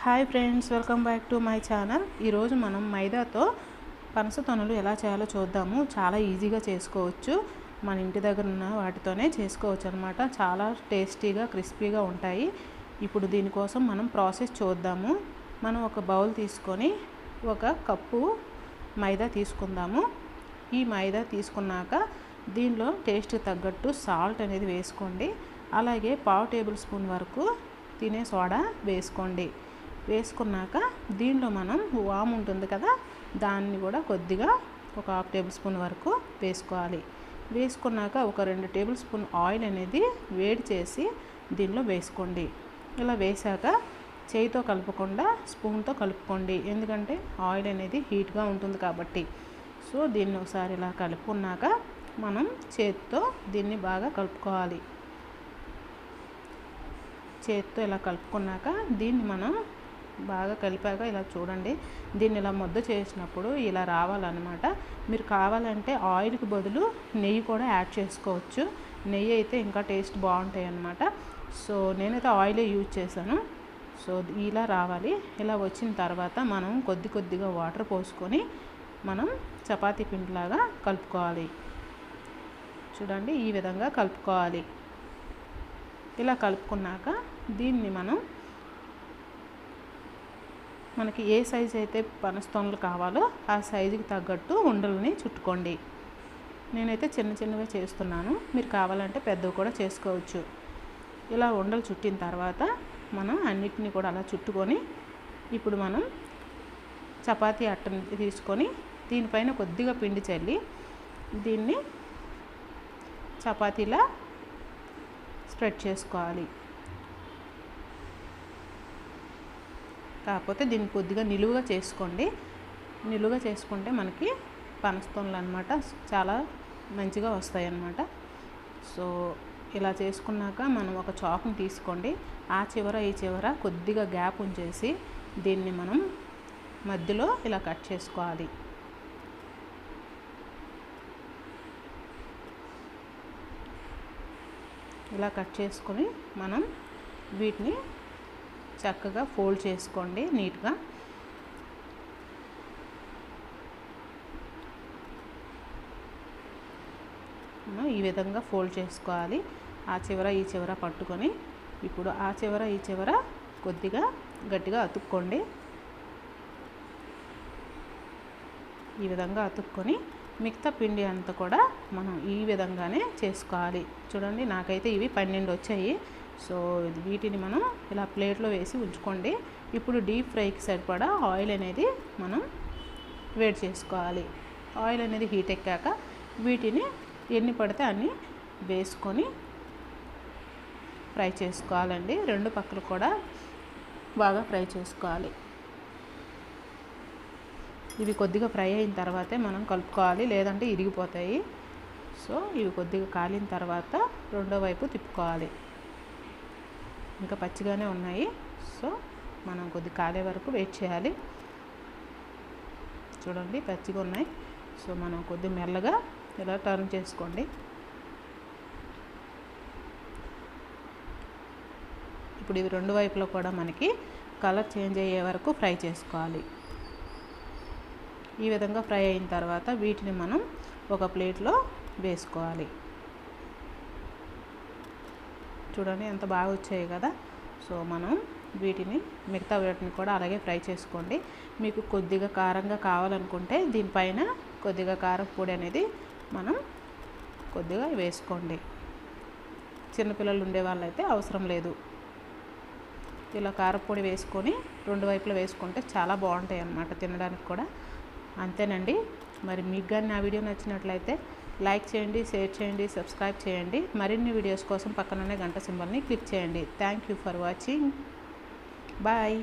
Hi friends, welcome back to my channel. ఈరోజు మనం మైదాతో పనస తొనలు ఎలా చేయాలో చూద్దాము. చాలా ఈజీగా చేసుకోవచ్చు. మన ఇంటి దగ్గర ఉన్న వాటితోనే చేసుకోవచ్చు అనమాట. చాలా టేస్టీగా క్రిస్పీగా ఉంటాయి. ఇప్పుడు దీనికోసం మనం ప్రాసెస్ చూద్దాము. మనం ఒక బౌల్ తీసుకొని ఒక కప్పు మైదా తీసుకుందాము. ఈ మైదా తీసుకున్నాక దీనిలో టేస్ట్కి తగ్గట్టు సాల్ట్ అనేది వేసుకోండి. అలాగే 1/2 టేబుల్ స్పూన్ వరకు తినే సోడా వేసుకోండి. వేసుకున్నాక దీనిలో మనం వాము ఉంటుంది కదా, దాన్ని కూడా కొద్దిగా ఒక 1/2 టేబుల్ స్పూన్ వరకు వేసుకోవాలి. వేసుకున్నాక ఒక 2 టేబుల్ స్పూన్ ఆయిల్ అనేది వేడి చేసి దీనిలో వేసుకోండి. ఇలా వేసాక చేయితో కలుపుకుండా స్పూన్తో కలుపుకోండి, ఎందుకంటే ఆయిల్ అనేది హీట్గా ఉంటుంది కాబట్టి. సో దీన్ని ఒకసారి ఇలా కలుపుకున్నాక మనం చేతితో దీన్ని బాగా కలుపుకోవాలి. చేతితో ఇలా కలుపుకున్నాక దీన్ని మనం బాగా కలిపాక ఇలా చూడండి, దీన్ని ఇలా ముద్ద చేసినప్పుడు ఇలా రావాలన్నమాట. మీరు కావాలంటే ఆయిల్కి బదులు నెయ్యి కూడా యాడ్ చేసుకోవచ్చు. నెయ్యి అయితే ఇంకా టేస్ట్ బాగుంటాయి అన్నమాట. సో నేనైతే ఆయిలే యూజ్ చేశాను. సో ఇలా రావాలి. ఇలా వచ్చిన తర్వాత మనం కొద్దిగా వాటర్ పోసుకొని మనం చపాతీ పిండిలాగా కలుపుకోవాలి. చూడండి, ఈ విధంగా కలుపుకోవాలి. ఇలా కలుపుకున్నాక దీన్ని మనకి ఏ సైజు అయితే పనస తొనలు కావాలో ఆ సైజుకి తగ్గట్టు ఉండలని చుట్టుకోండి. నేనైతే చిన్నగా చేస్తున్నాను, మీరు కావాలంటే పెద్దవి కూడా చేసుకోవచ్చు. ఇలా ఉండలు చుట్టిన తర్వాత మనం అన్నిటినీ కూడా అలా చుట్టుకొని ఇప్పుడు మనం చపాతీ అట్టని తీసుకొని దీనిపైన కొద్దిగా పిండి చల్లి దీన్ని చపాతీలా స్ప్రెడ్ చేసుకోవాలి. కాకపోతే దీన్ని కొద్దిగా నిలువుగా చేసుకోండి. నిలువుగా చేసుకుంటే మనకి పనస తొనలు అన్నమాట చాలా మంచిగా వస్తాయి అన్నమాట. సో ఇలా చేసుకున్నాక మనం ఒక చాకుని తీసుకోండి. ఆ చివర ఈ చివర కొద్దిగా గ్యాప్ ఉంచేసి దీన్ని మనం మధ్యలో ఇలా కట్ చేసుకోవాలి. ఇలా కట్ చేసుకొని మనం వీటిని చక్కగా ఫోల్డ్ చేసుకోండి నీట్గా. ఈ విధంగా ఫోల్డ్ చేసుకోవాలి. ఆ చివర ఈ చివర పట్టుకొని ఇప్పుడు ఆ చివర ఈ చివర కొద్దిగా గట్టిగా అతుక్కోండి. ఈ విధంగా అతుక్కొని మిగతా పిండి అంతా కూడా మనం ఈ విధంగానే చేసుకోవాలి. చూడండి, నాకైతే ఇవి 12 వచ్చాయి. సో వీటిని మనం ఇలా ప్లేట్లో వేసి ఉంచుకోండి. ఇప్పుడు డీప్ ఫ్రైకి సరిపడా ఆయిల్ అనేది మనం వేడి చేసుకోవాలి. ఆయిల్ అనేది హీట్ ఎక్కాక వీటిని ఎన్ని పడితే అన్ని వేసుకొని ఫ్రై చేసుకోవాలండి. 2 పక్కలు కూడా బాగా ఫ్రై చేసుకోవాలి. ఇవి కొద్దిగా ఫ్రై అయిన తర్వాతే మనం కలుపుకోవాలి, లేదంటే ఇరిగిపోతాయి. సో ఇవి కొద్దిగా కాలిన తర్వాత రెండో వైపు తిప్పుకోవాలి. ఇంకా పచ్చిగానే ఉన్నాయి, సో మనం కొద్దిగా కాలే వరకు వెయిట్ చేయాలి. చూడండి, పచ్చిగా ఉన్నాయి. సో మనం కొద్దిగా మెల్లగా ఇలా టర్న్ చేసుకోండి. ఇప్పుడు ఇవి 2 వైపులో కూడా మనకి కలర్ చేంజ్ అయ్యే వరకు ఫ్రై చేసుకోవాలి. ఈ విధంగా ఫ్రై అయిన తర్వాత వీటిని మనం ఒక ప్లేట్లో వేసుకోవాలి. చూడండి ఎంత బాగా వచ్చాయి కదా. సో మనం వీటిని మిగతా వీటిని కూడా అలాగే ఫ్రై చేసుకోండి. మీకు కొద్దిగా కారంగా కావాలనుకుంటే దీనిపైన కొద్దిగా కారం పొడి అనేది మనం కొద్దిగా వేసుకోండి. చిన్నపిల్లలు ఉండే వాళ్ళైతే అవసరం లేదు. ఇలా కారపొడి వేసుకొని 2 వైపులా వేసుకుంటే చాలా బాగుంటాయి అన్నమాట తినడానికి కూడా. అంతేనండి. మరి మీకు కానీ నా వీడియో నచ్చినట్లయితే లైక్ చేయండి, షేర్ చేయండి, సబ్స్క్రైబ్ చేయండి. మరిన్ని వీడియోస్ కోసం పక్కననే గంట సింబల్ని క్లిక్ చేయండి. Thank you for watching. Bye.